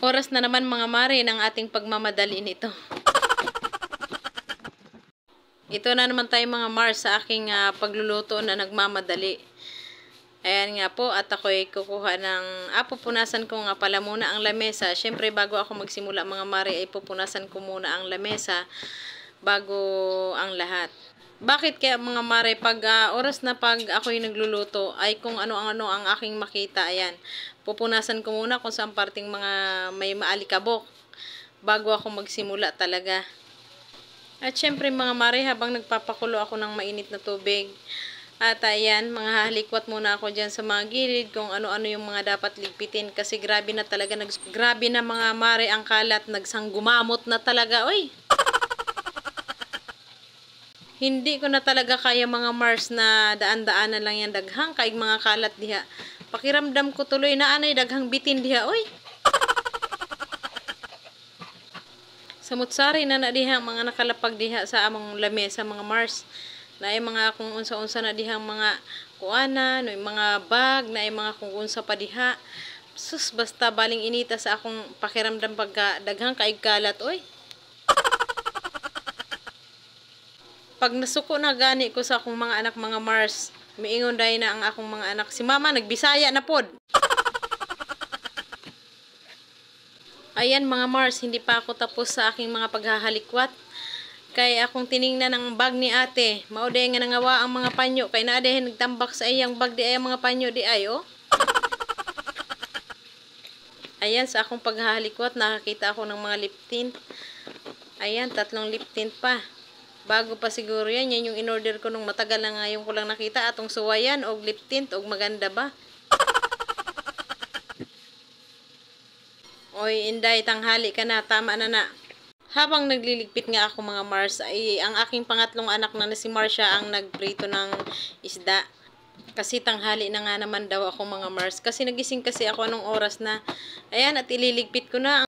Oras na naman mga mare ng ating pagmamadali nito. Ito na naman tayo mga Mars sa aking pagluluto na nagmamadali. Ayan nga po, at ako'y kukuha ng, pupunasan ko nga pala muna ang lamesa. Siyempre bago ako magsimula mga mare ay pupunasan ko muna ang lamesa bago ang lahat. Bakit kaya mga mare pag oras na pag ako'y nagluluto ay kung ano-ano ang aking makita, ayan. Pupunasan ko muna kung saan parting mga may maalikabok bago ako magsimula talaga. At syempre mga mare, habang nagpapakulo ako ng mainit na tubig, at ayan, mga halikwat muna ako dyan sa mga gilid kung ano-ano yung mga dapat ligpitin. Kasi grabe na talaga, grabe na mga mare ang kalat, nagsanggumamot na talaga, oy. Hindi ko na talaga kaya mga Mars na daan-daanan lang yan daghang, kaig mga kalat diha. Pakiramdam ko tuloy na anay daghang bitin diha, oy. Samutsari na diha mga nakalapag diha sa among lamesa mga Mars. Na ay mga kung unsa-unsa na dihang mga kuana, no mga bag, na ay mga kung unsa pa diha. Sus, basta baling inita sa akong pakiramdam pagka daghang kaig kalat, oy. Pag nasuko na gani ko sa akong mga anak mga Mars, miingon dahil na ang akong mga anak, si mama nagbisaya na pod. Ayan mga Mars, hindi pa ako tapos sa aking mga paghahalikwat. Kay akong tiningnan ang bag ni ate, mauday nga nangawa ang mga panyo, kay naadahin nagtambak sa iyang bag di ay mga panyo di ay, oh. Ayan, sa akong paghahalikwat, nakakita ako ng mga lip tint. Ayan, 3 lip tint pa. Bago pa siguro yan, yan yung in-order ko nung matagal na ngayon ko lang nakita, atong suwayan, og lip tint, og maganda ba. Oy, Inday, tanghali ka na, tama na na. Habang nagliligpit nga ako mga Mars, ay ang aking pangatlong anak na si Marcia ang nagprito ng isda. Kasi tanghali na nga naman daw ako mga Mars. Kasi nagising kasi ako anong oras na. Ayan, at ililigpit ko na